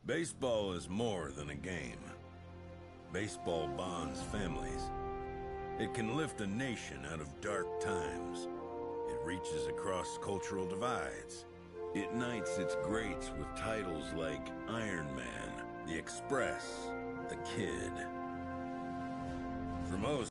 Baseball is more than a game. Baseball bonds families. It can lift a nation out of dark times. It reaches across cultural divides. It knights its greats with titles like Iron Man, The Express, The Kid. For most...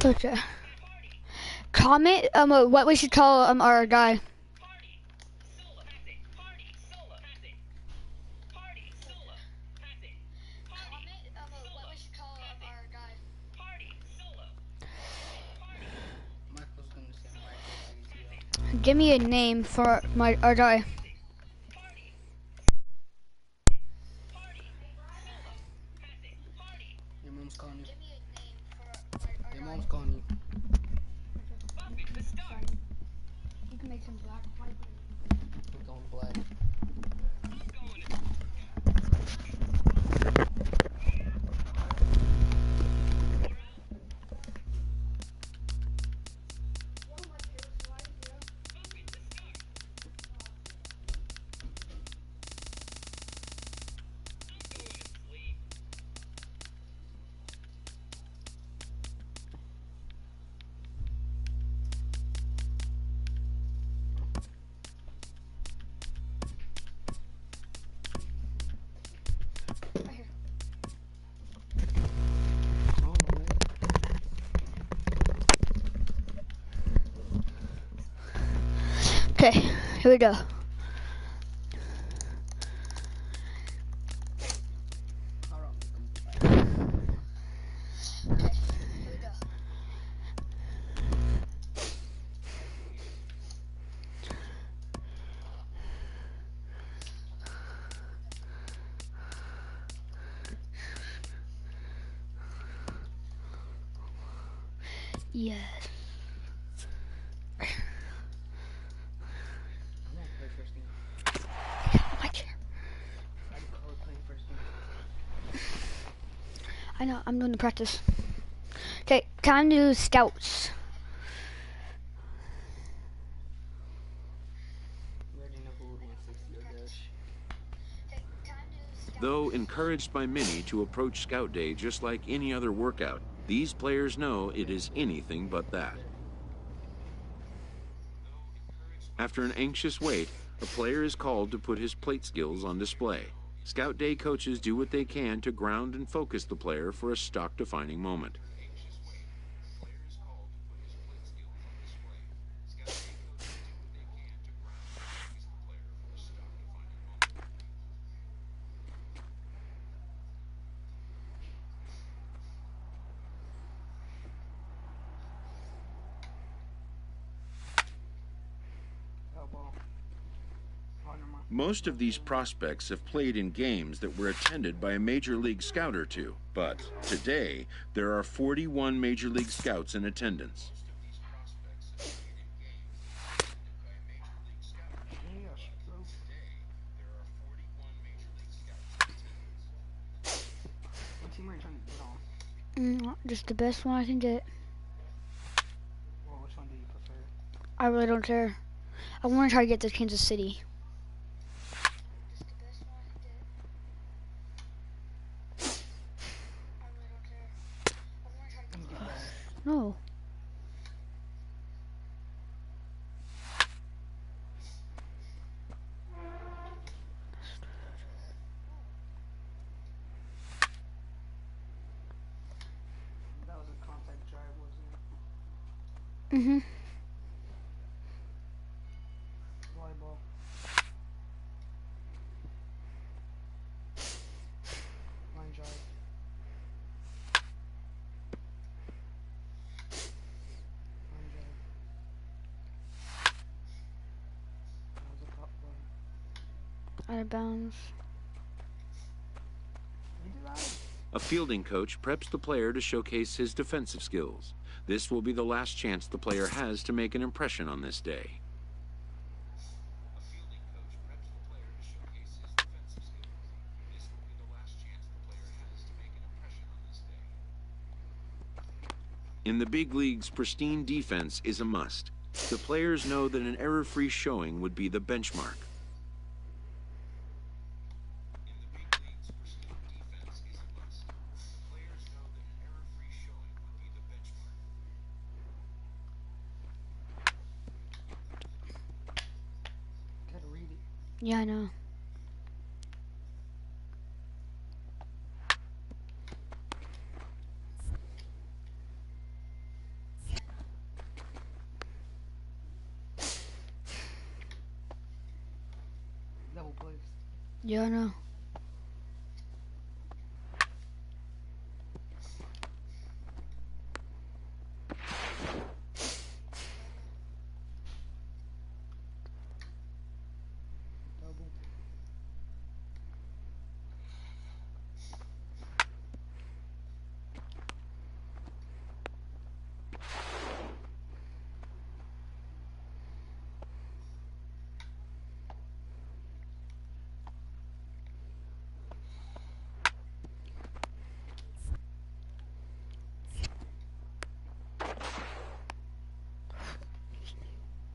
Okay. Comment what we should call our guy. Give me a name for our guy. Your mom's calling you. Your mom's calling you. You can make some black. We're going black. Okay, here we go. Yes. I know, I'm doing the practice. Okay, time to do scouts. Though encouraged by many to approach Scout Day just like any other workout, these players know it is anything but that. After an anxious wait, a player is called to put his plate skills on display. Scout Day coaches do what they can to ground and focus the player for a stock-defining moment. Most of these prospects have played in games that were attended by a Major League Scout or two, but today there are 41 Major League Scouts in attendance. What team are you trying to get on? Just the best one I can get. Well, which one do you prefer? I really don't care. I want to try to get to Kansas City. No. That was a contact drive, wasn't it? Mhm. Volleyball. Line drive. Line drive. That was a pop play. Out of bounds. You did that? A fielding coach preps the player to showcase his defensive skills. This will be the last chance the player has to make an impression on this day. In the big leagues, pristine defense is a must. The players know that an error-free showing would be the benchmark. Gotta read it. Yeah, I know. Double plays. Yeah, I know. Double.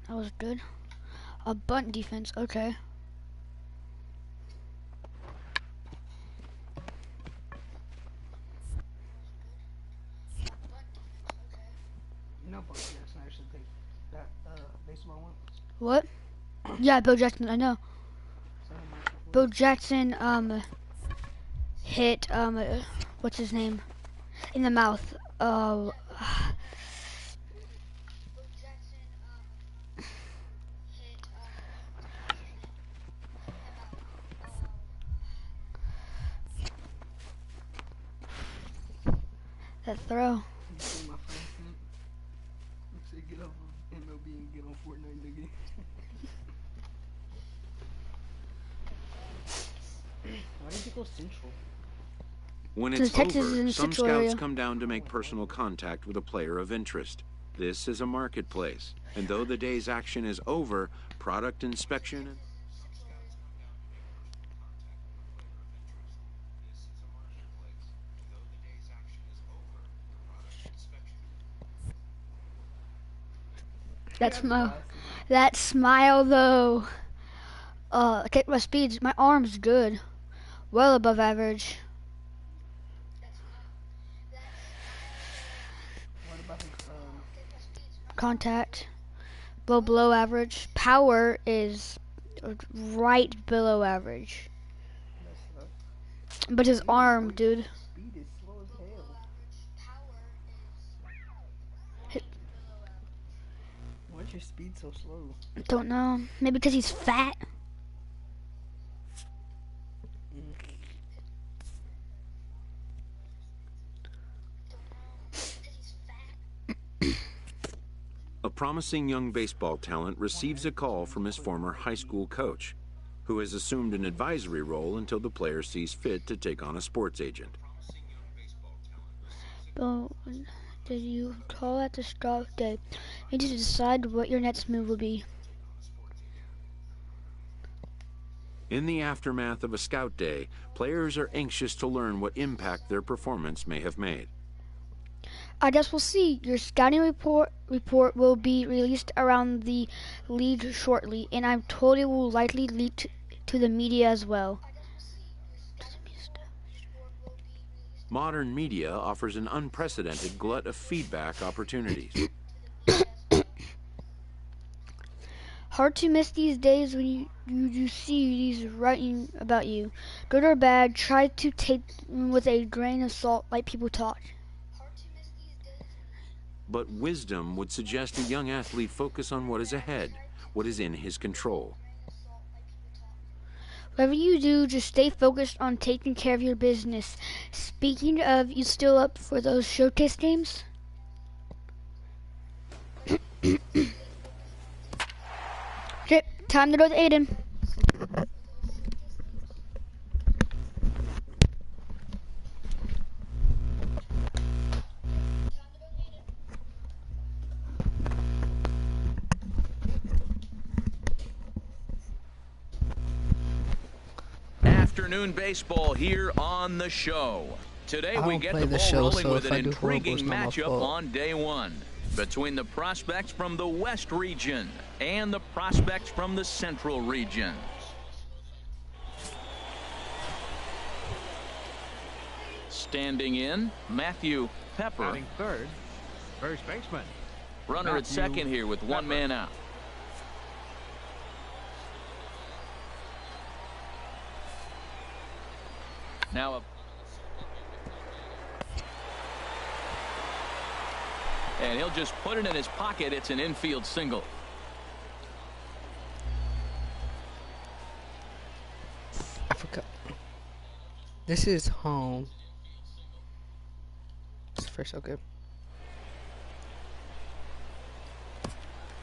That was good. A bunt defense. Okay. You know, Buck Jackson actually played that baseball once. What? Yeah, Bill Jackson. I know. So he might have Bill Jackson hit what's his name in the mouth. Bill Jackson hit That throw. You see my friend sent? Looks like get off of MLB and get on Fortnite, nigga. Why did you go Central? When Since it's Texas is in over, the some Central scouts area. come down to make personal contact with a player of interest. This is a marketplace, and though the day's action is over, product inspection and That smile. That smile though. Okay, my speeds. My arm's good. Well above average. What about his Contact. Well below average. Power is right below average. that's But his arm, dude. speed is slow as hell. Why is your speed so slow? Don't know. Maybe because he's fat. a promising young baseball talent receives a call from his former high school coach, who has assumed an advisory role until the player sees fit to take on a sports agent. Bill, did you call at the draft day? You need to decide what your next move will be. In the aftermath of a scout day, players are anxious to learn what impact their performance may have made. I guess we'll see. Your scouting report will be released around the league shortly, and I'm told it will likely leak to the media as well. Modern media offers an unprecedented glut of feedback opportunities. Hard to miss these days when you see these writing about you. Good or bad, try to take them with a grain of salt like people talk. But wisdom would suggest a young athlete focus on what is ahead, what is in his control. Whatever you do, just stay focused on taking care of your business. Speaking of, you still up for those showcase games? Okay, time to go to Aiden. Afternoon baseball here on the show. Today we get the ball rolling with an intriguing matchup on day one between the prospects from the West region and the prospects from the Central region. Standing in, Matthew Pepper. Batting third, first baseman. Runner at second here with one man out. Now and he'll just put it in his pocket. It's an infield single. I forgot. This is home. It's first, okay.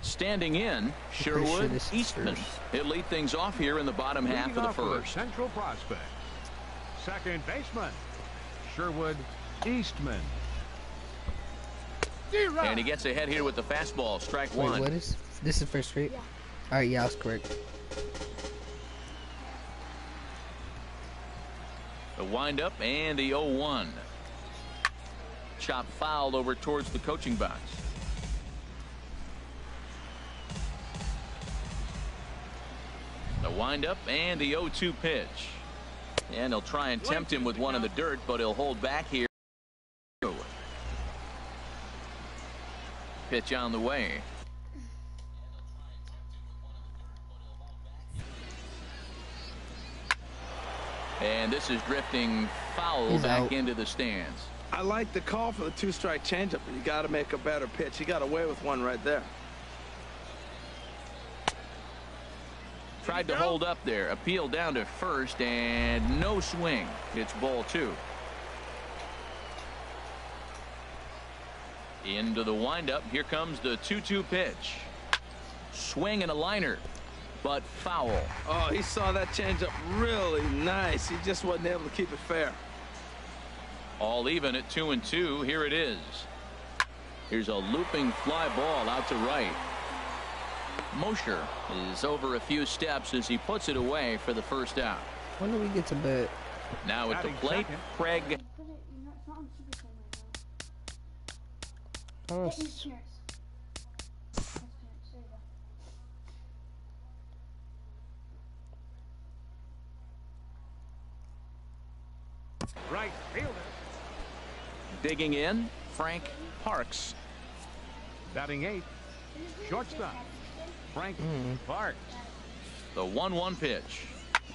Standing in, Sherwood Eastman. He'll lead things off here in the bottom half of the first. Central prospect. Second baseman, Sherwood Eastman. And he gets ahead here with the fastball, strike one. Wait, what is this? Is first straight? Yeah. All right, yeah, I was correct. The windup and the 0-1. Chop fouled over towards the coaching box. The windup and the 0-2 pitch. And he'll try and tempt him with one in the dirt, but he'll hold back here. Pitch on the way. And this is drifting foul back into the stands. I like the call for the two-strike changeup, but you got to make a better pitch. He got away with one right there. Tried to hold up there, appealed down to first, and no swing. It's ball two. Into the windup. Here comes the 2-2 pitch. Swing and a liner, but foul. Oh, he saw that changeup really nice. He just wasn't able to keep it fair. All even at 2-2. Here it is. Here's a looping fly ball out to right. Mosher is over a few steps as he puts it away for the first out. When do we get to bed? Now at the plate, Craig. Oh, Right fielder. Digging in, Frank Parks. Batting eighth, shortstop, Frank Parks. The 1-1 pitch.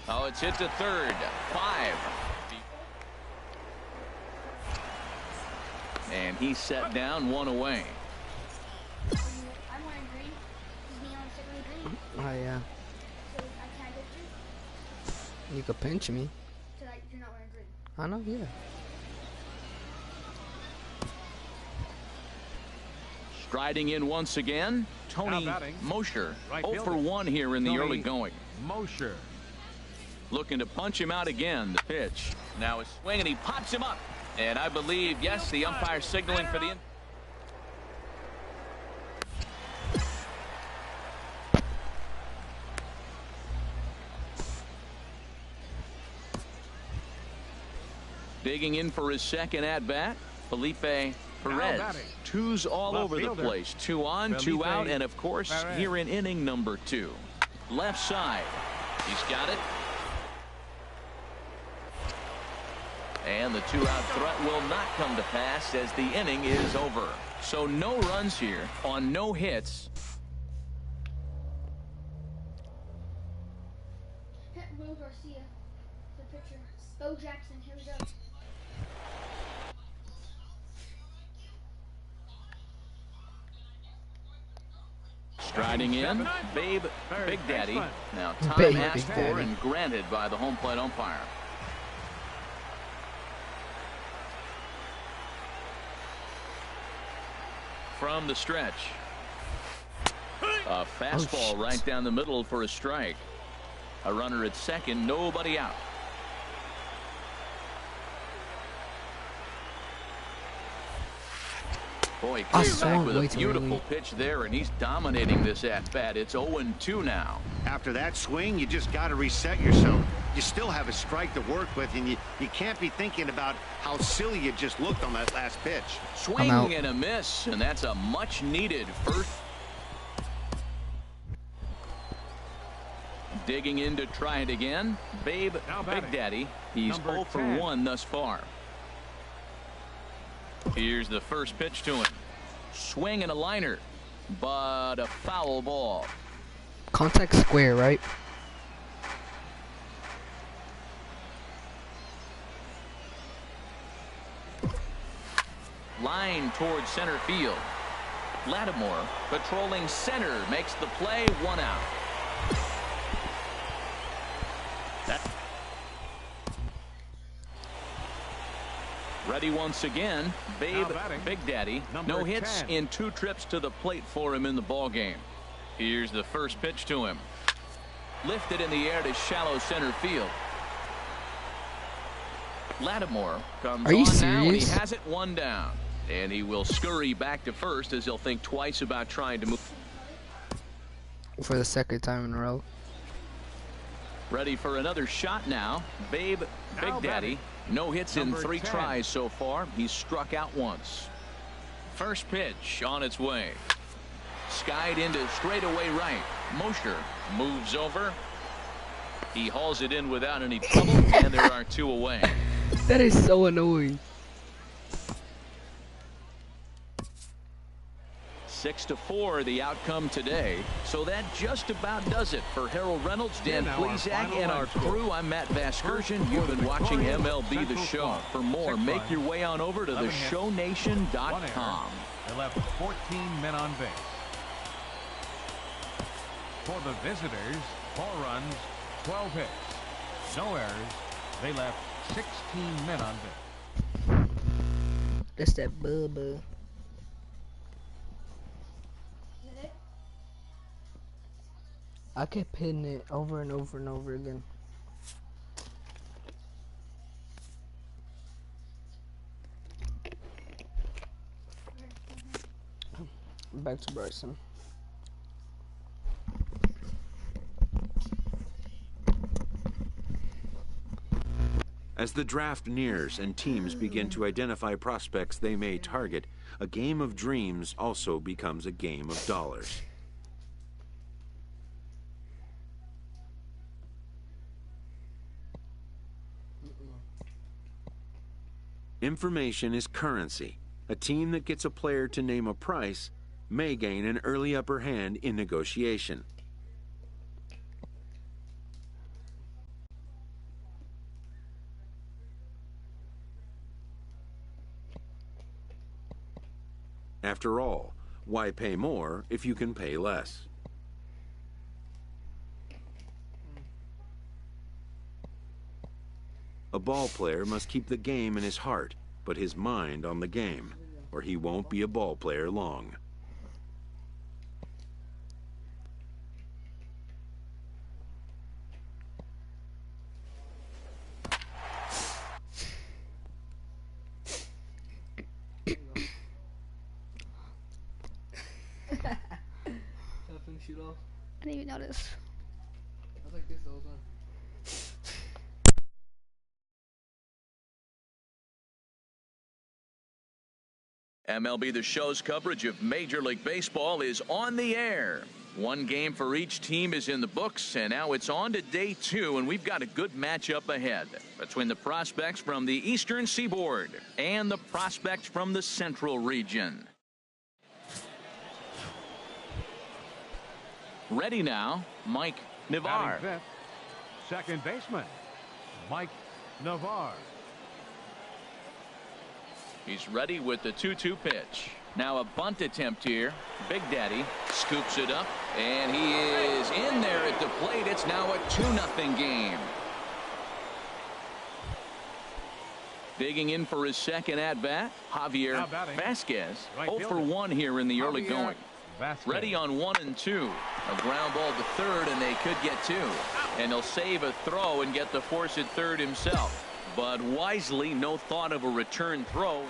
Oh, it's hit to third. 5. And he's set down, one away. I'm wearing green. Is me on green? oh yeah. So I can't go through? You could pinch me. So that you're not wearing green. I know, yeah. Striding in once again, Tony Mosher. 0 for 1 here in the early going. Mosher. Looking to punch him out again. The pitch. Now a swing, and he pops him up. And I believe, yes, the umpire signaling for the in. Digging in for his second at bat, Felipe Perez. Twos all over the place. 2 on, 2 out, and of course, here in inning number 2. Left side. He's got it. And the two-out threat will not come to pass as the inning is over. So no runs here on no hits. Will Garcia, the pitcher. Bo Jackson, here we go. Striding in, Babe Big Daddy. Now time Babe asked Big for Daddy. and granted by the home plate umpire. From the stretch. A fastball right down the middle for a strike. A runner at second, nobody out. Boy, he comes back with a beautiful pitch there, and he's dominating this at-bat. It's 0-2 now. After that swing, you just got to reset yourself. You still have a strike to work with, and you can't be thinking about how silly you just looked on that last pitch. Swing and a miss, and that's a much-needed first. Digging in to try it again, Babe Big Daddy. He's 0 for 1 thus far. Here's the first pitch to him. Swing and a liner, but a foul ball. Contact square, right? Line towards center field. Lattimore patrolling center makes the play, 1 out. Ready once again, Babe Big Daddy. No hits in 2 trips to the plate for him in the ball game. Here's the first pitch to him. Lifted in the air to shallow center field. Lattimore comes on now, and he has it 1 down. And he will scurry back to first as he'll think twice about trying to move. For the second time in a row. Ready for another shot now. Babe Big Daddy. No hits in 3 tries so far. He's struck out once. First pitch on its way. Skied into straightaway right. Mosher moves over. He hauls it in without any trouble, and there are 2 away. That is so annoying. 6-4 the outcome today. So that just about does it for Harold Reynolds, Dan Plesac, and our crew. I'm Matt Vasgersian. You've been watching MLB The Show. For more, make your way on over to theshownation.com. They left 14 men on base. For the visitors, 4 runs, 12 hits, no errors. They left 16 men on base. That's that bubba. I kept hitting it over and over and over again. Back to Bryson. As the draft nears and teams begin to identify prospects they may target, a game of dreams also becomes a game of dollars. Information is currency. A team that gets a player to name a price may gain an early upper hand in negotiation. After all, why pay more if you can pay less? A ball player must keep the game in his heart, but his mind on the game, or he won't be a ball player long. Shoot off. I didn't even notice. I was like this the whole time. MLB The Show's coverage of Major League Baseball is on the air. One game for each team is in the books, and now it's on to day 2, and we've got a good matchup ahead between the prospects from the Eastern Seaboard and the prospects from the Central region. Ready now, Mike Navarre. Batting fifth, second baseman, Mike Navarre. He's ready with the 2-2 pitch. Now a bunt attempt here. Big Daddy scoops it up, and he is in there at the plate. It's now a 2-0 game. Digging in for his second at-bat, Javier Vasquez. Right 0 for 1 here in the early going. Vasquez. Ready on 1 and 2. A ground ball to third, and they could get 2. And he'll save a throw and get the force at third himself. But wisely, no thought of a return throw.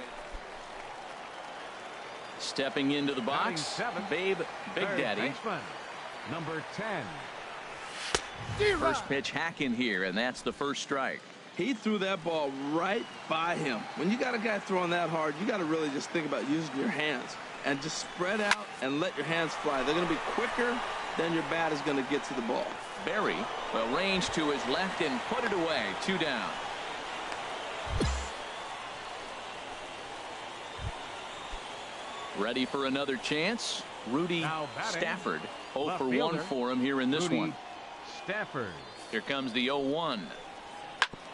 Stepping into the box, Babe Big Daddy. Baseman, number 10. First pitch hack in here, and that's the first strike. He threw that ball right by him. When you got a guy throwing that hard, you got to really just think about using your hands and just spread out and let your hands fly. They're going to be quicker than your bat is going to get to the ball. Barry will range to his left and put it away. 2 down. Ready for another chance. Rudy Stafford. 0 for 1 for him here in this one. Stafford. Here comes the 0-1.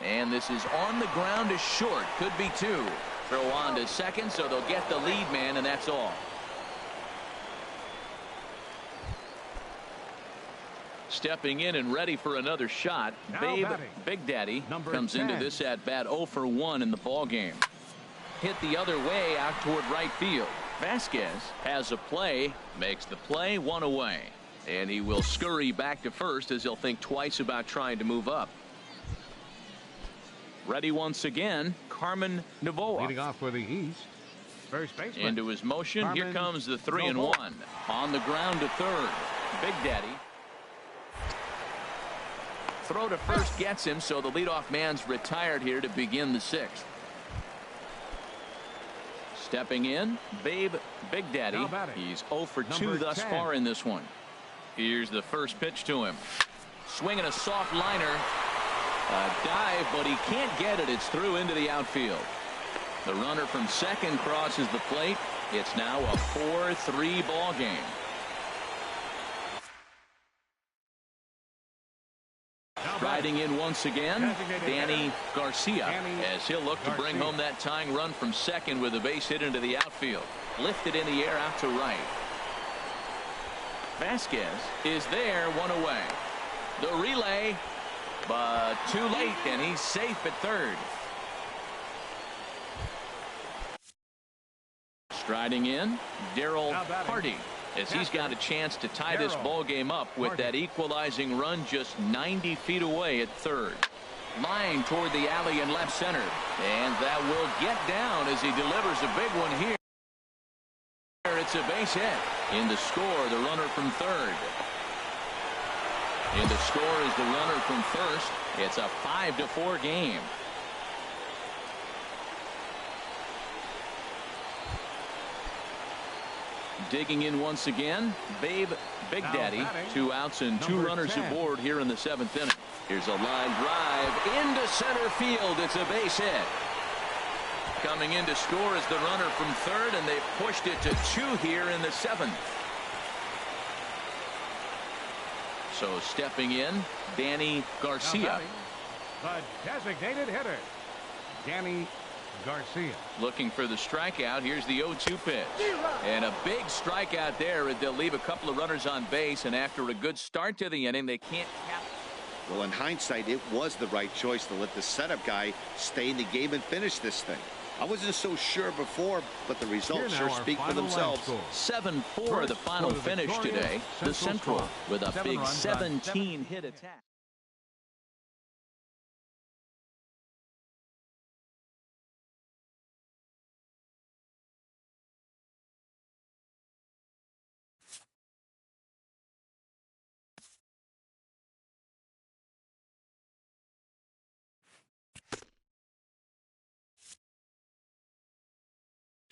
And this is on the ground to short. Could be 2. Throw on to second, so they'll get the lead man, and that's all. Stepping in and ready for another shot. Babe Big Daddy comes into this at bat 0 for 1 in the ball game. Hit the other way out toward right field. Vasquez has a play, makes the play, 1 away. And he will scurry back to first as he'll think twice about trying to move up. Ready once again, Carmen Novoa. Leading off for the East. First baseman. Into his motion. Carmen Here comes the 3-1. On the ground to third. Big Daddy. Throw to first gets him, so the leadoff man's retired here to begin the 6th. Stepping in, Babe Big Daddy. He's 0 for 2 thus far in this one. Here's the first pitch to him. Swinging a soft liner. A dive, but he can't get it. It's through into the outfield. The runner from second crosses the plate. It's now a 4-3 ball game. Riding in once again, Danny Garcia, as he'll look to bring home that tying run from second with a base hit into the outfield. Lifted in the air out to right. Vasquez is there, 1 away. The relay, but too late, and he's safe at third. Striding in, Daryl Hardy, as he's got a chance to tie this ball game up with that equalizing run just 90 feet away at third. Line toward the alley in left center, and that will get down as he delivers a big one here. It's a base hit. In the score, the runner from third. In the score is the runner from first. It's a 5-4 game. Digging in once again, Babe Big Daddy. 2 outs and 2 runners aboard here in the 7th inning. Here's a line drive into center field. It's a base hit. Coming in to score is the runner from third, and they've pushed it to 2 here in the 7th. So stepping in, Danny Garcia. The designated hitter, Danny Garcia. Looking for the strikeout. Here's the 0-2 pitch. And a big strikeout there. They'll leave a couple of runners on base, and after a good start to the inning, they can't cap. Well, in hindsight, it was the right choice to let the setup guy stay in the game and finish this thing. I wasn't so sure before, but the results sure speak for themselves. 7-4 the final finish today. The Central with a big 17-hit attack.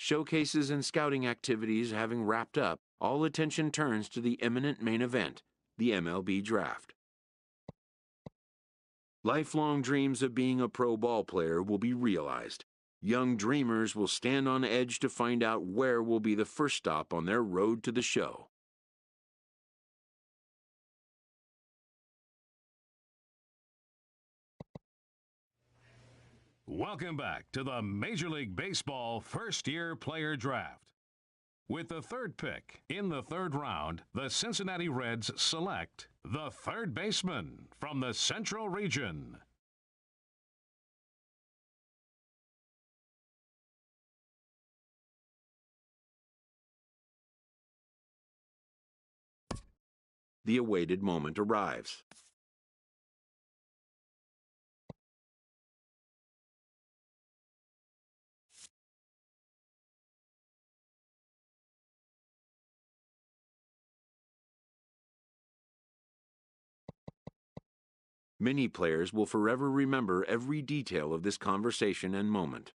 Showcases and scouting activities having wrapped up, all attention turns to the imminent main event, the MLB Draft. Lifelong dreams of being a pro ball player will be realized. Young dreamers will stand on edge to find out where will be the first stop on their road to the show. Welcome back to the Major League Baseball first-year player draft. With the third pick in the third round, the Cincinnati Reds select the third baseman from the Central Region. The awaited moment arrives. Many players will forever remember every detail of this conversation and moment.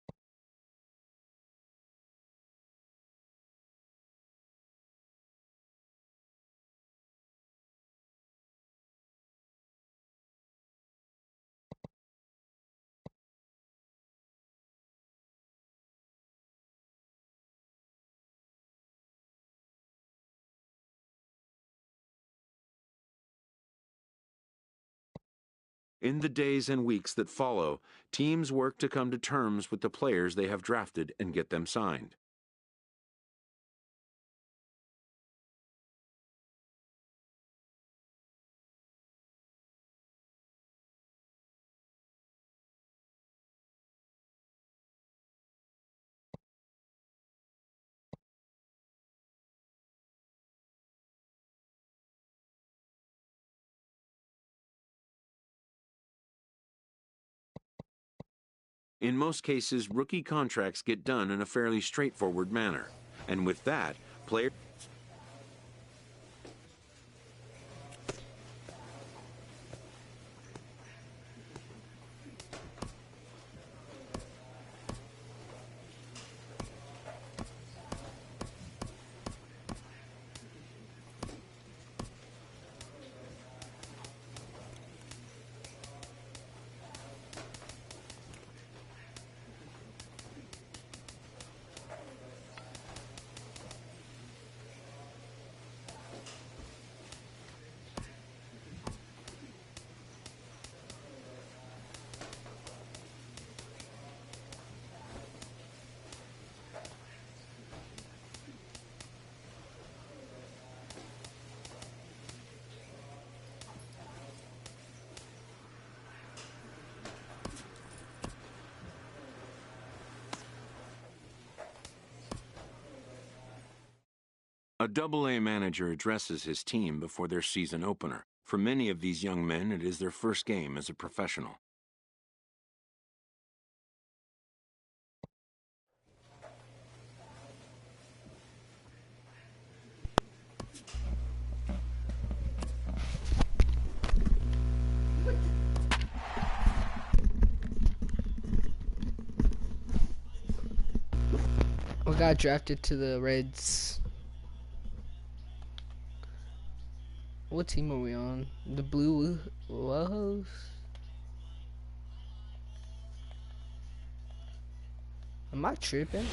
In the days and weeks that follow, teams work to come to terms with the players they have drafted and get them signed. In most cases, rookie contracts get done in a fairly straightforward manner. And with that, players... A Double-A manager addresses his team before their season opener. For many of these young men, it is their first game as a professional. We got drafted to the Reds. What team are we on? The Blue Whoas? Am I tripping?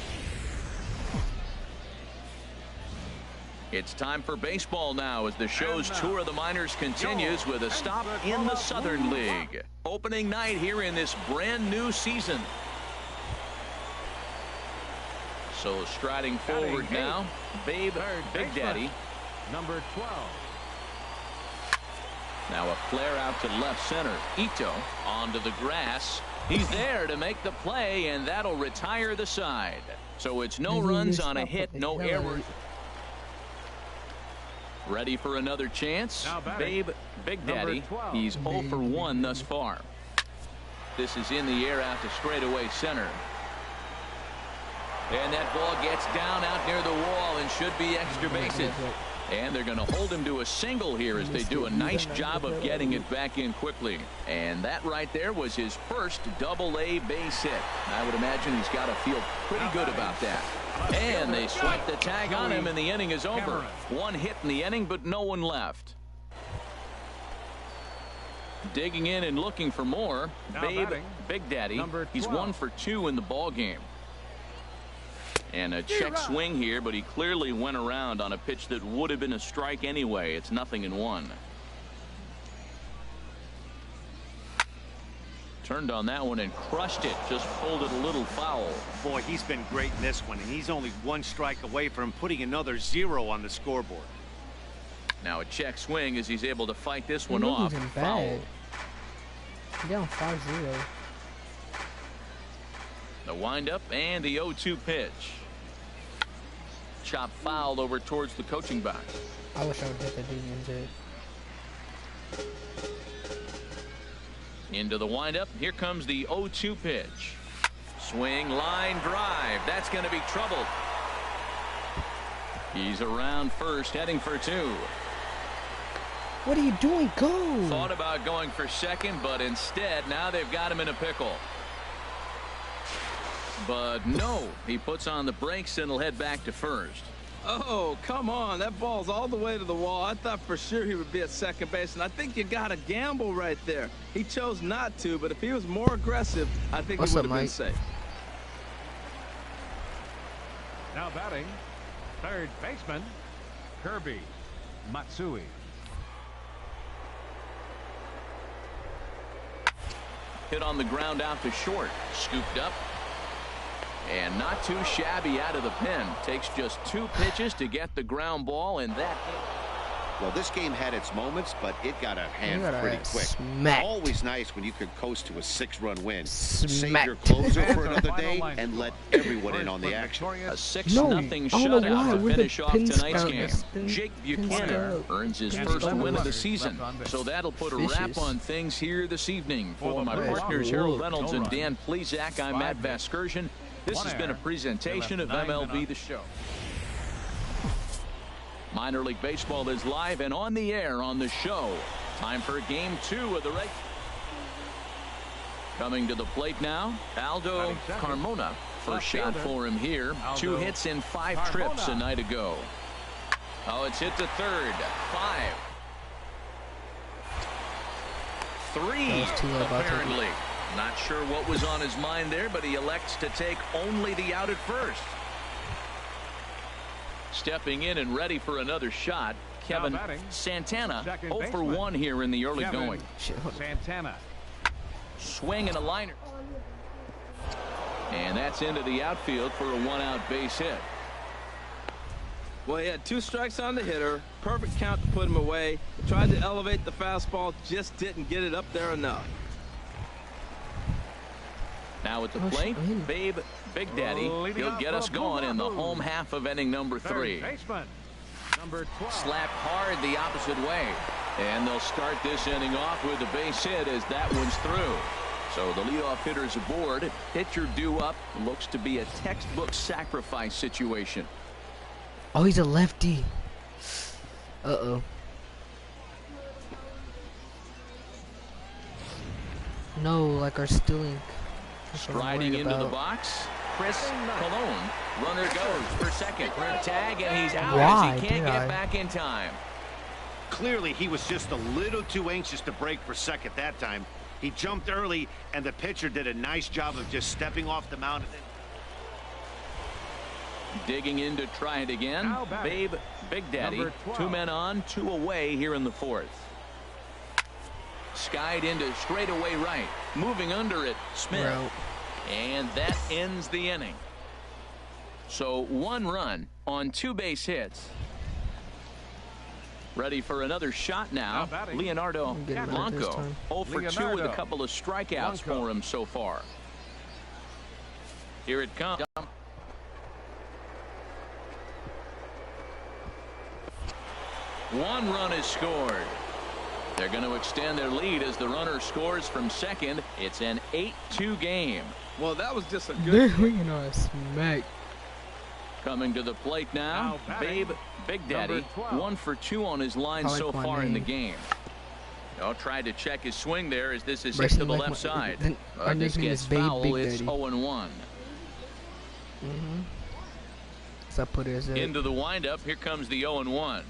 It's time for baseball now as the show's tour of the minors continues with a stop in the Southern League. Opening night here in this brand new season. So striding forward now, Babe Big Daddy. Number 12. Now a flare out to left center. Ito onto the grass. He's there to make the play, and that'll retire the side. So it's no runs on a hit, no errors. Ready for another chance? Babe Big Daddy. He's 0 for 1 thus far. This is in the air out to straightaway center. And that ball gets down out near the wall and should be extra bases. And they're going to hold him to a single here as they do a nice job of getting it back in quickly. And that right there was his first double-A base hit. I would imagine he's got to feel pretty good about that. And they swipe the tag on him, and the inning is over. One hit in the inning, but no one left. Digging in and looking for more, Babe Big Daddy. He's 1 for 2 in the ball game. And a check swing here, but he clearly went around on a pitch that would have been a strike anyway. It's 0-1. Turned on that one and crushed it. Just pulled it a little foul. Boy, he's been great in this one, and he's only 1 strike away from putting another 0 on the scoreboard. Now a check swing as he's able to fight this one off. Foul. Down 5-0. The windup and the 0-2 pitch. Chop fouled over towards the coaching box. I wish I would hit the DMZ. Into the windup. Here comes the 0-2 pitch. Swing, line, drive. That's going to be troubled. He's around first, heading for 2. What are you doing? Go! Thought about going for second, but instead, now they've got him in a pickle. But no, he puts on the brakes and will head back to first. Oh, come on. That ball's all the way to the wall. I thought for sure he would be at second base, and I think you got to gamble right there. He chose not to, but if he was more aggressive, I think he would have been safe. Now batting, third baseman, Kirby Matsui. Hit on the ground out to short. Scooped up. And not too shabby out of the pen. Takes just 2 pitches to get the ground ball, and that hit. Well, this game had its moments, but it got out of hand pretty quick. Smacked. Always nice when you could coast to a 6-run win. Smacked. Save your closer for another day and let everyone in on the action. A 6-0 shutout to finish off tonight's game. Jake Buchanan earns his first win of the season. So that'll put a wrap on things here this evening. For my partners Harold Reynolds and Dan Plesac, I'm Matt Vasgersian. This has been a presentation of MLB The Show. Minor League Baseball is live and on the air on the show. Time for Game 2 of the regular. Coming to the plate now, Aldo Carmona. First shot for him here. 2 hits in 5 trips a night ago. Oh, it's hit to third. 5. 3 apparently. Not sure what was on his mind there, but he elects to take only the out at first. Stepping in and ready for another shot, Kevin Santana. 0 for 1 here in the early going. Santana. Swing and a liner. And that's into the outfield for a 1-out base hit. Well, he had 2 strikes on the hitter. Perfect count to put him away. Tried to elevate the fastball, just didn't get it up there enough. Now at the plate, Babe Big Daddy. He'll get us going in the home half of inning number 3. Slapped hard the opposite way. And they'll start this inning off with a base hit as that one's through. So the leadoff hitter's aboard. Pitcher due up. Looks to be a textbook sacrifice situation. Oh, he's a lefty. Uh-oh. No, like our stealing. Striding into the box, Chris Colon. Runner goes for second. Tag, and he's out as he can't get back in time. Clearly, he was just a little too anxious to break for second that time. He jumped early, and the pitcher did a nice job of just stepping off the mound. Digging in to try it again. Babe Big Daddy. 2 men on, 2 away here in the 4th. Skied into straightaway right. Moving under it, Smith. And that ends the inning. So 1 run on 2 base hits. Ready for another shot now. Leonardo Blanco. 0 for 2 with a couple of strikeouts for him so far. Here it comes. 1 run is scored. They're going to extend their lead as the runner scores from second. It's an 8-2 game. Well, that was just a good. They're smack. Coming to the plate now, Babe Big Daddy, 1 for 2 on his line so far in the game. Tried to check his swing there as this is hit to the left side. This gets foul. It's 0-1. So I put it as into the windup. Here comes the 0-1.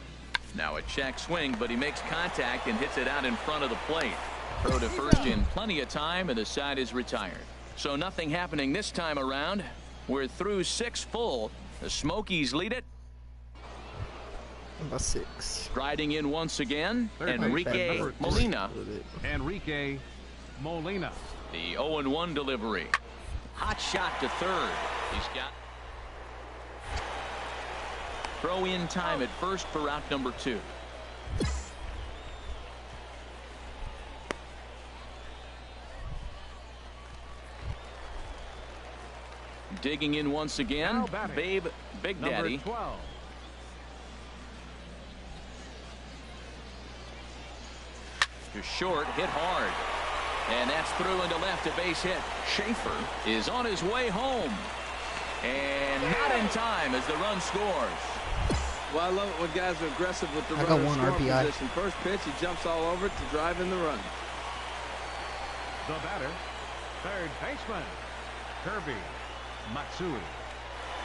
Now a check swing, but he makes contact and hits it out in front of the plate. Throw to first in plenty of time, and the side is retired. So nothing happening this time around. We're through 6 full. The Smokies lead it. About 6. Striding in once again, Enrique Molina. Enrique Molina. The 0-1 delivery. Hot shot to third. He's got throw in time at first for out number 2. Digging in once again, Babe Big Daddy. Number 12. To short, hit hard. And that's through into left, a base hit. Schaefer is on his way home. And not in time as the run scores. Well, I love it when guys are aggressive with the runner scoring position. First pitch, he jumps all over it to drive in the run. The batter, third baseman, Kirby Matsui.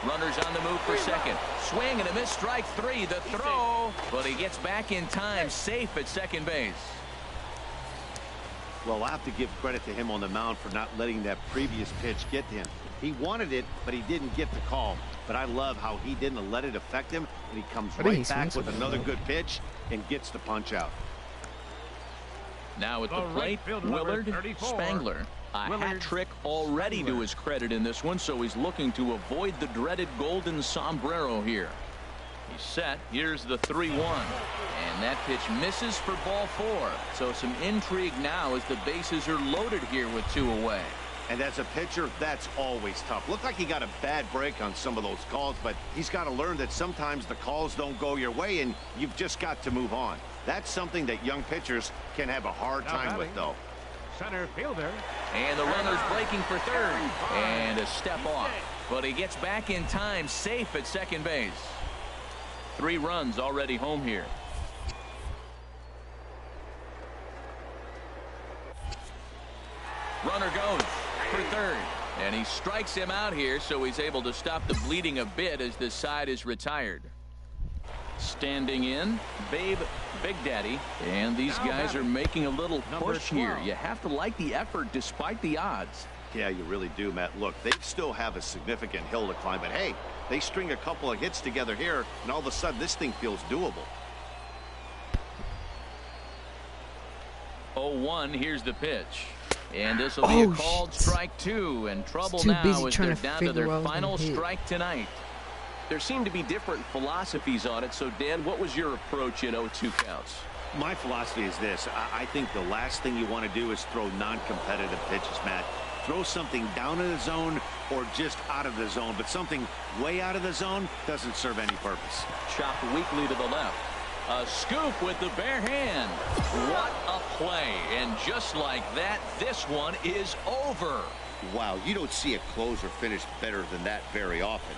Runners on the move for second. Swing and a miss, strike 3. The throw, but he gets back in time, safe at second base. Well, I'll have to give credit to him on the mound for not letting that previous pitch get to him. He wanted it, but he didn't get the call. But I love how he didn't let it affect him, and he comes right back with another good pitch and gets the punch out. Now at the plate, Willard Spangler. A hat trick already to his credit in this one, so he's looking to avoid the dreaded golden sombrero here. He's set. Here's the 3-1. And that pitch misses for ball 4. So some intrigue now as the bases are loaded here with 2 away. And as a pitcher, that's always tough. Looked like he got a bad break on some of those calls, but he's got to learn that sometimes the calls don't go your way, and you've just got to move on. That's something that young pitchers can have a hard time with, though. Center fielder. And the runner's breaking for third. And a step off. But he gets back in time, safe at second base. 3 runs already home here. Runner goes for third. And he strikes him out here, so he's able to stop the bleeding a bit as this side is retired. Standing in, Babe Big Daddy. And these guys are making a little push here. You have to like the effort despite the odds. Yeah, you really do, Matt. Look, they still have a significant hill to climb, but hey, they string a couple of hits together here, and all of a sudden this thing feels doable. 0-1, here's the pitch. And this will be a called strike 2, and trouble now as they're down to their final strike tonight. There seem to be different philosophies on it. So, Dan, what was your approach in 0-2 counts? My philosophy is this. I think the last thing you want to do is throw non-competitive pitches, Matt. Throw something down in the zone or just out of the zone, but something way out of the zone doesn't serve any purpose. Chopped weakly to the left. A scoop with the bare hand. What a play. And just like that, this one is over. Wow, you don't see a closer finish better than that very often.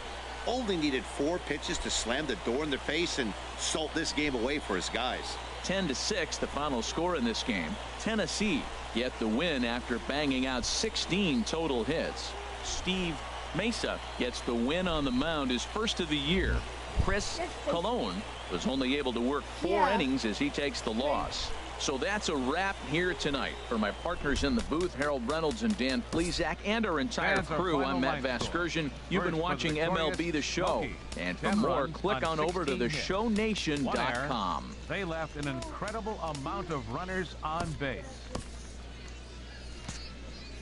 Only needed 4 pitches to slam the door in their face and salt this game away for his guys. 10-6, the final score in this game. Tennessee get the win after banging out 16 total hits. Steve Mesa gets the win on the mound, his first of the year. Chris Colon was only able to work 4 innings as he takes the loss. So that's a wrap here tonight. For my partners in the booth, Harold Reynolds and Dan Plesac, and our entire crew, I'm Matt Vasgersian. You've been watching MLB The Show. And for more, click on over to theshownation.com. They left an incredible amount of runners on base.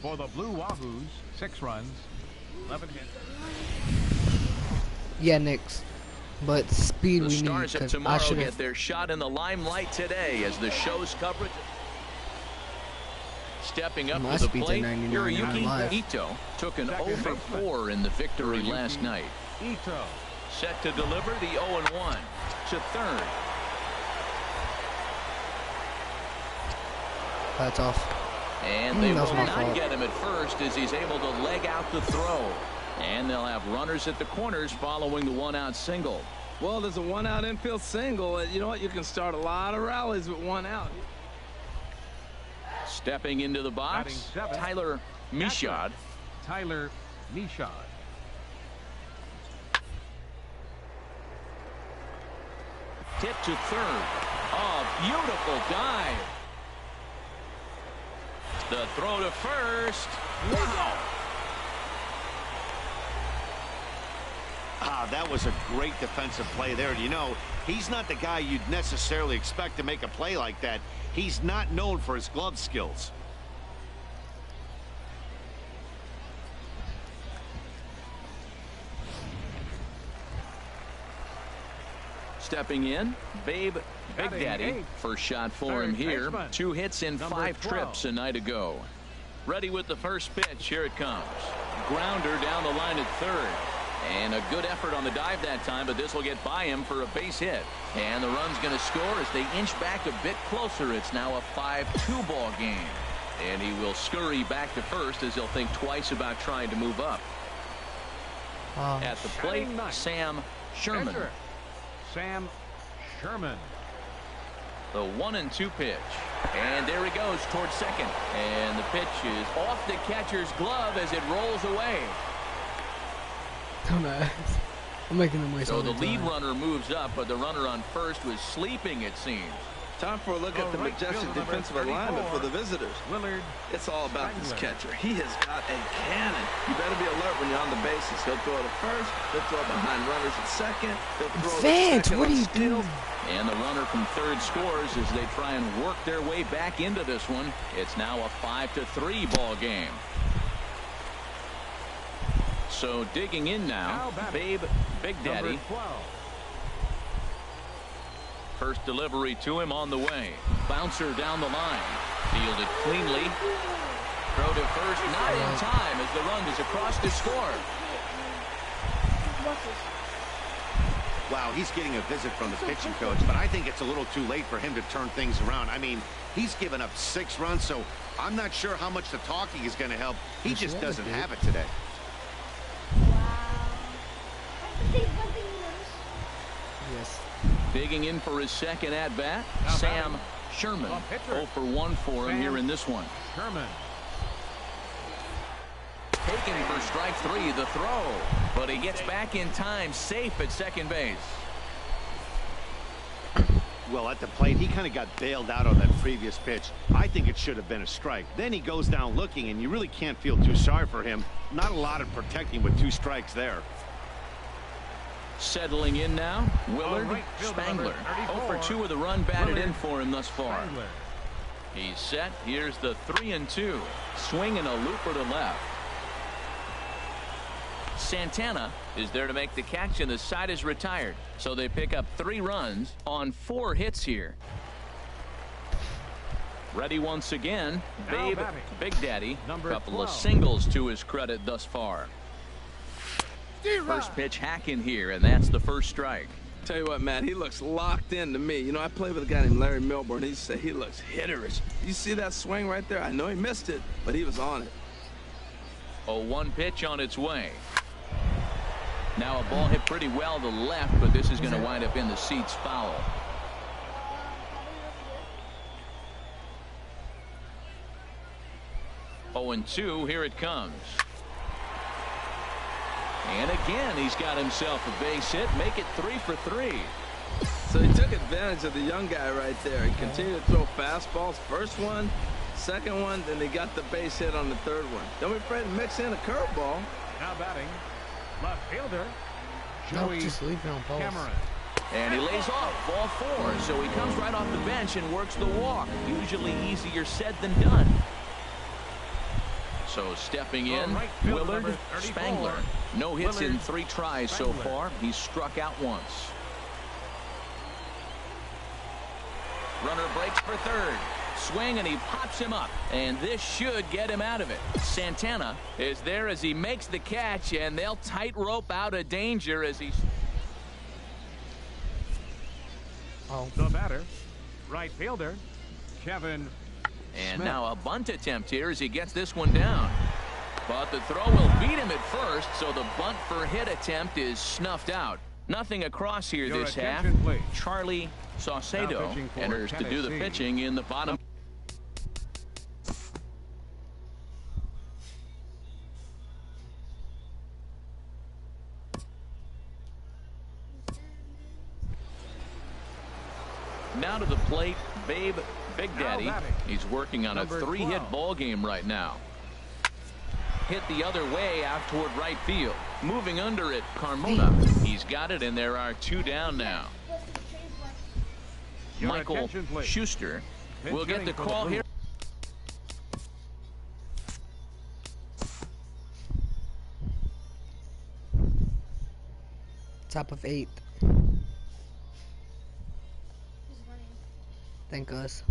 For the Blue Wahoos, 6 runs, 11 hits. Yeah, Knicks. But speed we need. The Stars of tomorrow get their shot in the limelight today as the show's coverage. Stepping up to the plate, Hiroyuki Ito took an 0-for-4 in the victory last night. Ito set to deliver the 0-1 to third. That's off. And they will not get him at first as he's able to leg out the throw. And they'll have runners at the corners following the one-out single. Well, there's a one-out infield single. You know what? You can start a lot of rallies with one out. Stepping into the box, Tyler Michaud. Tyler Michaud. Tip to third. Oh, beautiful dive. The throw to first. Wow. That was a great defensive play there. You know, he's not the guy you'd necessarily expect to make a play like that. He's not known for his glove skills. Stepping in, Babe Big Daddy. First shot for him here. 2 hits in 5 trips a night ago. Ready with the first pitch. Here it comes. Grounder down the line at third. And a good effort on the dive that time, but this will get by him for a base hit. And the run's going to score as they inch back a bit closer. It's now a 5-2 ball game. And he will scurry back to first as he'll think twice about trying to move up. At the plate, Sam Sherman. Sam Sherman. The 1-2 pitch. And there he goes towards second. And the pitch is off the catcher's glove as it rolls away. I'm making them waste So all the their lead time. runner moves up, but the runner on first was sleeping, it seems. Time for a look at the majestic defensive alignment for the visitors. Willard. It's all about this catcher. He has got a cannon. You better be alert when you're on the bases. He'll throw to first. He'll throw behind runners at second. He'll throw Vance, to second. what are you doing? And the runner from third scores as they try and work their way back into this one. It's now a 5-3 ball game. So digging in now, Babe Big Daddy. First delivery to him on the way. Bouncer down the line. Fielded cleanly. Throw to first, not in time as the run is across to score. Wow, he's getting a visit from the pitching coach, but I think it's a little too late for him to turn things around. I mean, he's given up 6 runs, so I'm not sure how much the talking is going to help. He just doesn't have it today. Yes. Digging in for his second at-bat, Sam Sherman. 0 for 1 for him here in this one. Sherman. Taken for strike 3, the throw. But he gets back in time, safe at second base. Well, at the plate, he kind of got bailed out on that previous pitch. I think it should have been a strike. Then he goes down looking, and you really can't feel too sorry for him. Not a lot of protecting with 2 strikes there. Settling in now, Willard Spangler. 0 for 2 with a run batted in for him thus far. He's set. Here's the 3-2. Swing and a looper to left. Santana is there to make the catch, and the side is retired. So they pick up 3 runs on 4 hits here. Ready once again, Babe Big Daddy. Couple of singles to his credit thus far. First pitch hacking here, and that's the first strike. Tell you what, Matt, he looks locked in to me. You know, I played with a guy named Larry Milburn. He said he looks hitterish. You see that swing right there? I know he missed it, but he was on it. 0-1 pitch on its way. Now a ball hit pretty well to left, but this is going to wind up in the seats foul. Oh, 0-2, here it comes. And again, he's got himself a base hit, make it 3 for 3. So he took advantage of the young guy right there. He continued to throw fastballs. First one, second one, then they got the base hit on the third one. Don't be afraid to mix in a curveball. Now batting, left fielder, Joey Cameron. And he lays off ball 4, so he comes right off the bench and works the walk. Usually easier said than done. So stepping in, Willard Spangler. No hits in 3 tries so far. He's struck out once. Runner breaks for third. Swing, and he pops him up. And this should get him out of it. Santana is there as he makes the catch, and they'll tightrope out of danger as he... The batter, right fielder, Kevin And Smith. now a bunt attempt here as he gets this one down. But the throw will beat him at first, so the bunt for hit attempt is snuffed out. Nothing across here Your this half. attention, please. Charlie Saucedo pitching for enters to do the Tennessee. pitching in the bottom. Now to the plate, Babe Big Daddy. Now batting. He's working on Number a 3-hit 12. ball game right now. Hit the other way out toward right field. Moving under it, Carmona. He's got it, and there are 2 down now. Your Michael attention, please. Schuster will get the Pitch hitting for the call Blue. here. Top of 8th. Thank us.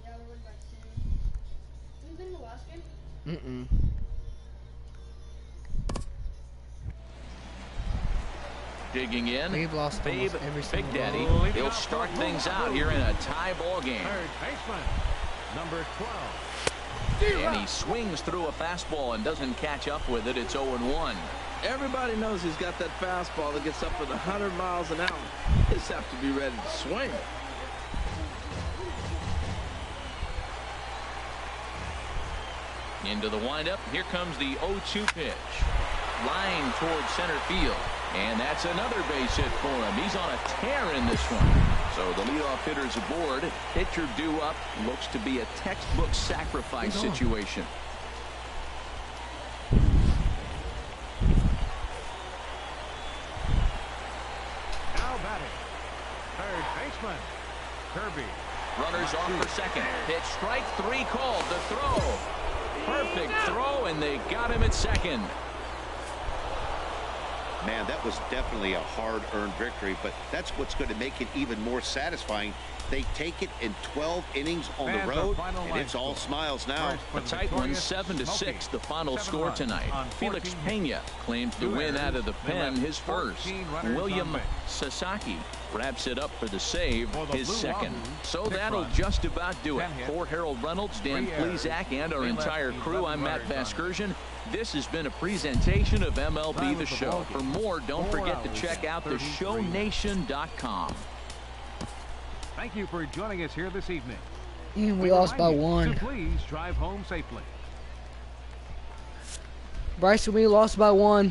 Yeah, we're about to. Have you been in the last game? Digging in, We've lost Babe almost every Big single Daddy. ball. He'll start things out here in a tie ball game. Third baseman, number 12. And he swings through a fastball and doesn't catch up with it. It's 0-1. Everybody knows he's got that fastball that gets up at 100 miles an hour. He just have to be ready to swing. Into the windup. Here comes the 0-2 pitch. Line towards center field. And that's another base hit for him. He's on a tear in this one. So the leadoff hitter's aboard. Pitcher due up. Looks to be a textbook sacrifice situation. Now batting, third baseman, Kirby. Runners off for second. Pitch strike 3 called. The throw. Perfect throw, and they got him at second. Man, that was definitely a hard-earned victory, but that's what's going to make it even more satisfying. They take it in 12 innings on the road, and it's all smiles now. A tight one, 7-6, the final score tonight. Felix Pena claims the win out of the pen, his first. William Sasaki wraps it up for the save, his second. So that'll just about do it. For Harold Reynolds, Dan Plesac, and our entire crew, I'm Matt Vasgersian. This has been a presentation of MLB The Show. For more, don't forget to check out theshownation.com. Thank you for joining us here this evening. And we lost by remind you 1. to please drive home safely. Bryson, we lost by 1.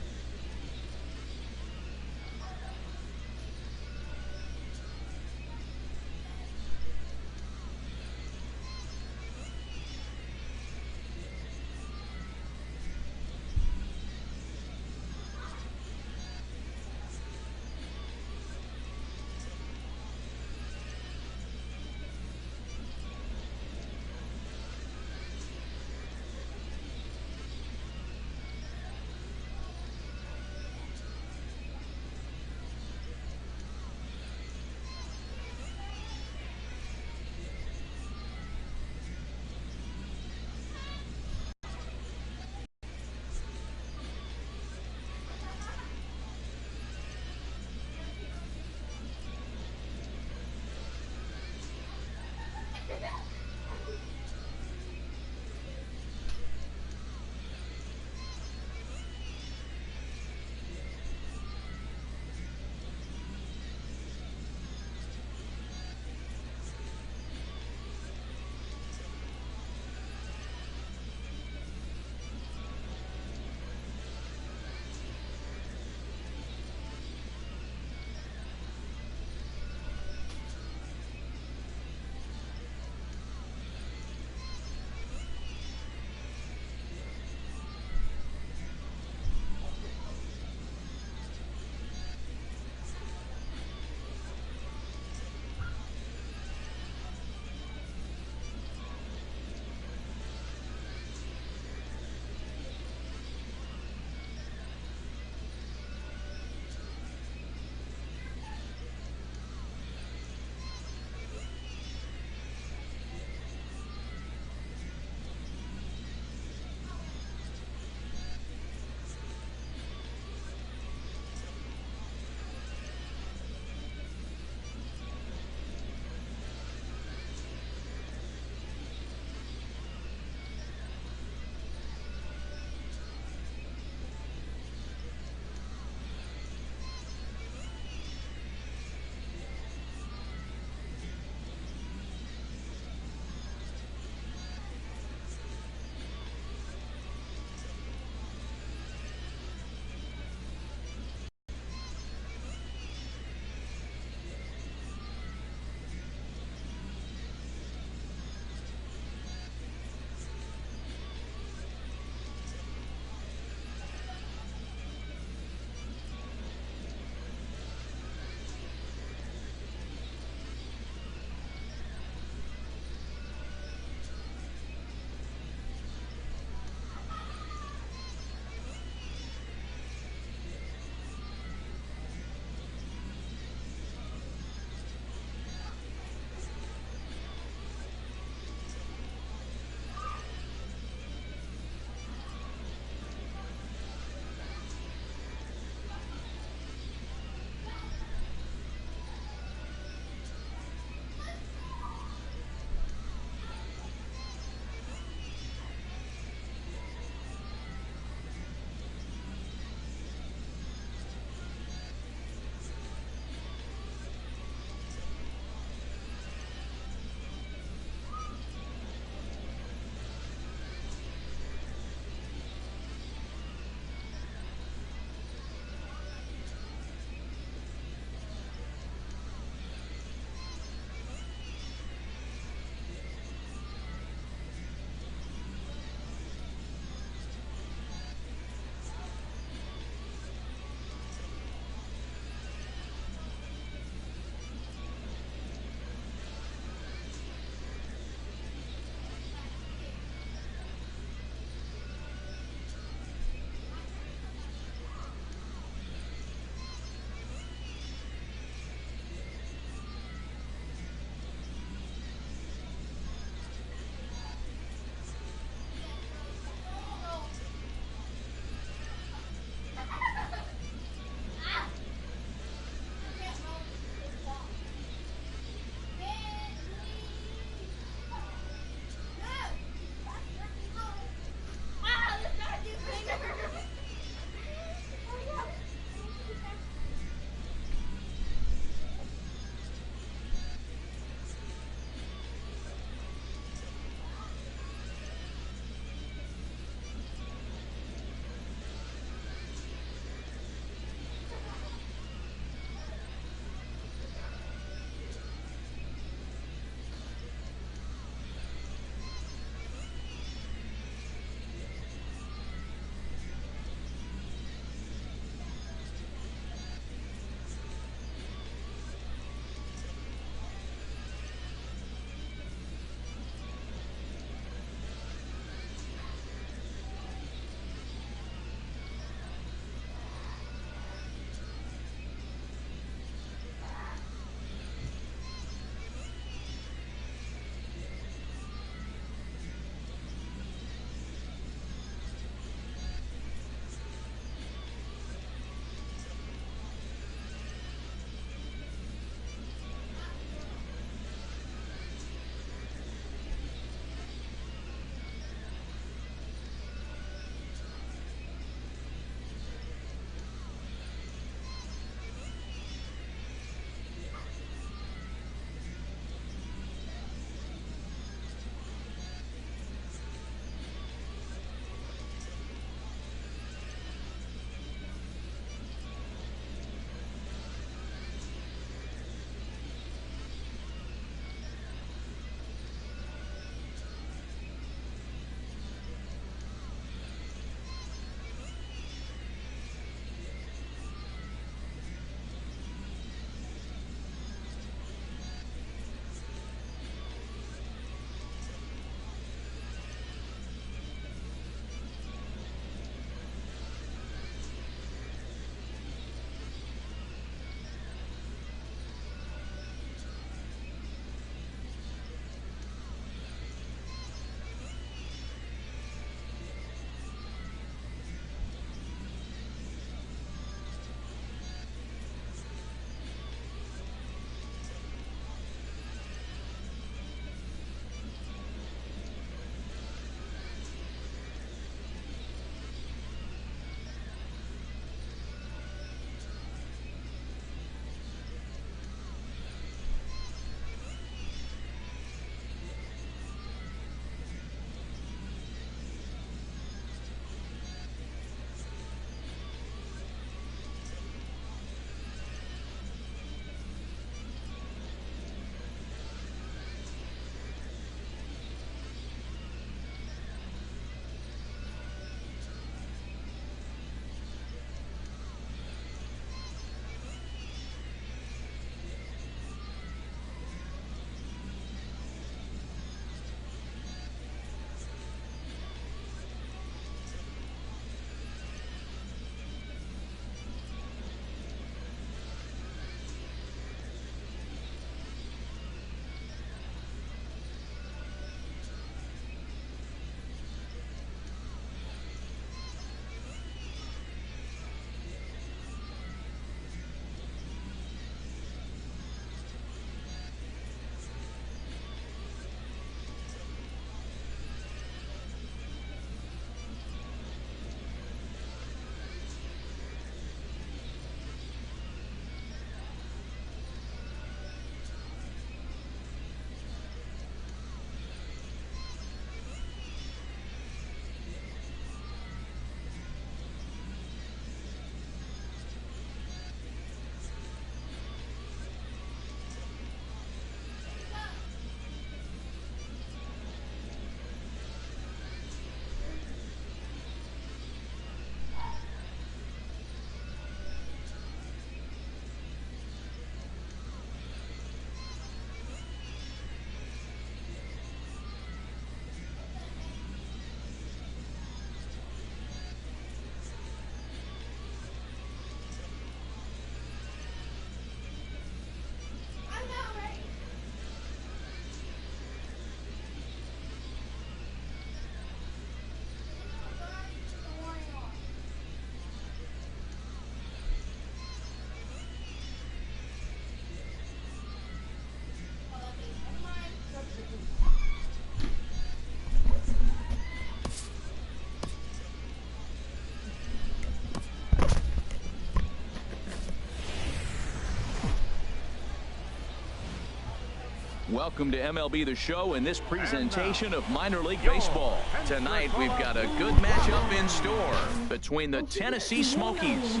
Welcome to MLB The Show and this presentation of minor league baseball. Tonight we've got a good matchup in store between the Tennessee Smokies.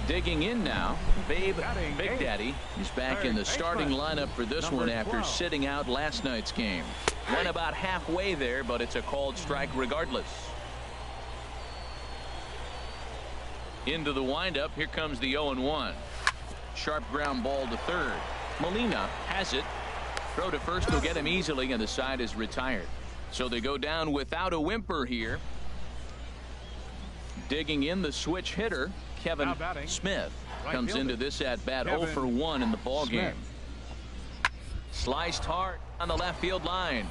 Digging in now, Babe Big Daddy is back in the starting lineup for this one after sitting out last night's game. Went about halfway there, but it's a called strike regardless. Into the windup, here comes the 0-1. Sharp ground ball to third. Molina has it. Throw to first will get him easily, and the side is retired. So they go down without a whimper here. Digging in the switch hitter, Kevin Smith comes into this at bat 0 for 1 in the ball game. Sliced hard on the left field line,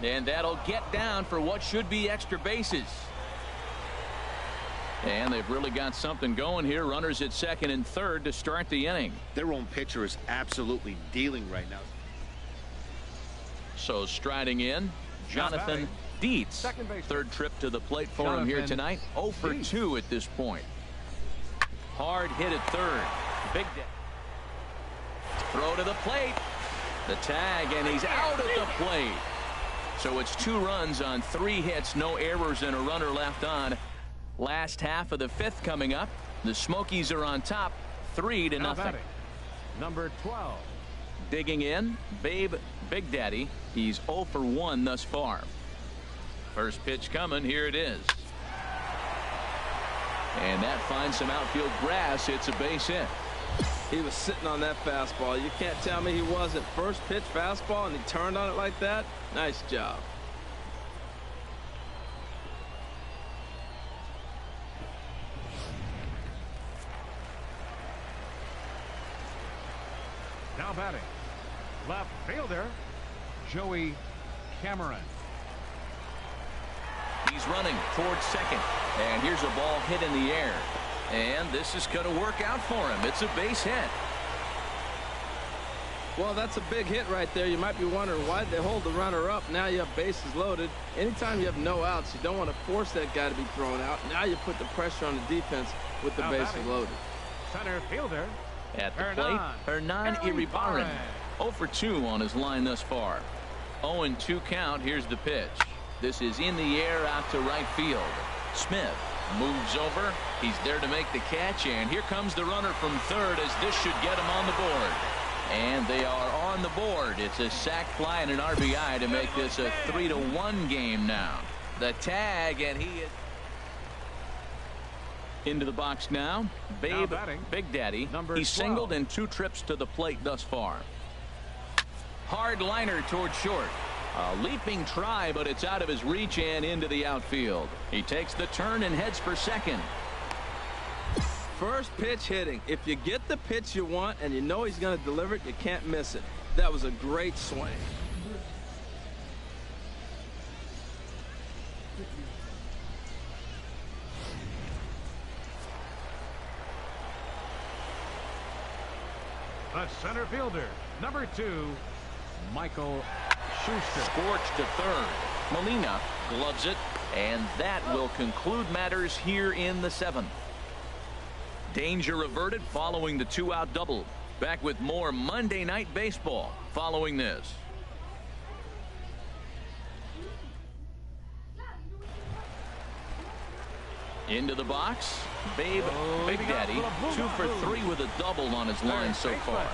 and that'll get down for what should be extra bases. And they've really got something going here. Runners at second and third to start the inning. Their own pitcher is absolutely dealing right now. So striding in, Jonathan Dietz. Third trip to the plate for him here tonight. 0 for 2 at this point. Hard hit at third. Big throw to the plate. The tag, and he's out at the plate. So it's 2 runs on 3 hits, no errors, and a runner left on. Last half of the 5th coming up. The Smokies are on top 3-0. Number 12. Digging in, Babe Big Daddy. He's 0 for 1 thus far. First pitch coming. Here it is. And that finds some outfield grass. It's a base hit. He was sitting on that fastball. You can't tell me he wasn't. First pitch fastball, and he turned on it like that. Nice job. Now batting, left fielder, Joey Cameron. He's running towards second, and here's a ball hit in the air, and this is going to work out for him. It's a base hit. Well, that's a big hit right there. You might be wondering why they hold the runner up. Now you have bases loaded. Anytime you have no outs, you don't want to force that guy to be thrown out. Now you put the pressure on the defense with the bases loaded. Center fielder. At the plate, Hernan Iribarren. 0 for 2 on his line thus far. 0-2 count. Here's the pitch. This is in the air out to right field. Smith moves over. He's there to make the catch, and here comes the runner from third, as this should get him on the board. And they are on the board. It's a sac fly and an RBI to make this a 3-1 game now. The tag, and he is into the box now. Babe Big Daddy. He's singled in 2 trips to the plate thus far. Hard liner toward short. A leaping try, but it's out of his reach and into the outfield. He takes the turn and heads for second. First pitch hitting. If you get the pitch you want and you know he's going to deliver it, you can't miss it. That was a great swing. The center fielder, number 2, Michael Schuster. Scorched to third. Molina gloves it, and that will conclude matters here in the 7th. Danger averted following the 2-out double. Back with more Monday Night Baseball following this. Into the box, Babe Big Daddy, 2 for 3 with a double on his line so far.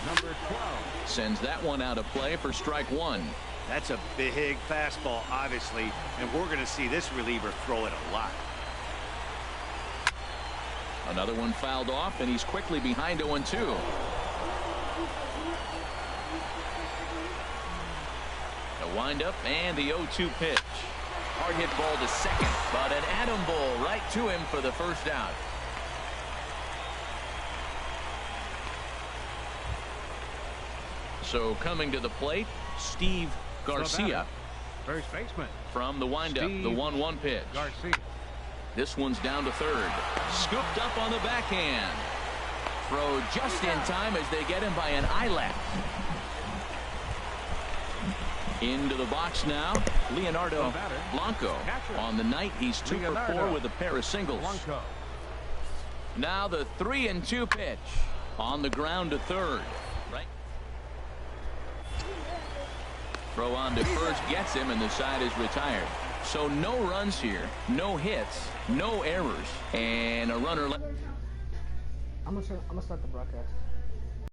Number 12. Sends that one out of play for strike 1. That's a big fastball, obviously, and we're going to see this reliever throw it a lot. Another one fouled off, and he's quickly behind 0-2. The windup and the 0-2 pitch. Hard hit ball to second, but an atom ball right to him for the first out. So coming to the plate, Steve Garcia. First baseman. From the windup, the 1-1 pitch. Garcia. This one's down to third. Scooped up on the backhand. Throw just in time as they get him by an eyelash. Into the box now, Leonardo Blanco. On the night, he's 2 for 4 with a pair of singles. Now the 3-2 pitch. On the ground to third. Throw on to first gets him, and the side is retired. So no runs here, no hits, no errors, and a runner. I'm gonna start the broadcast.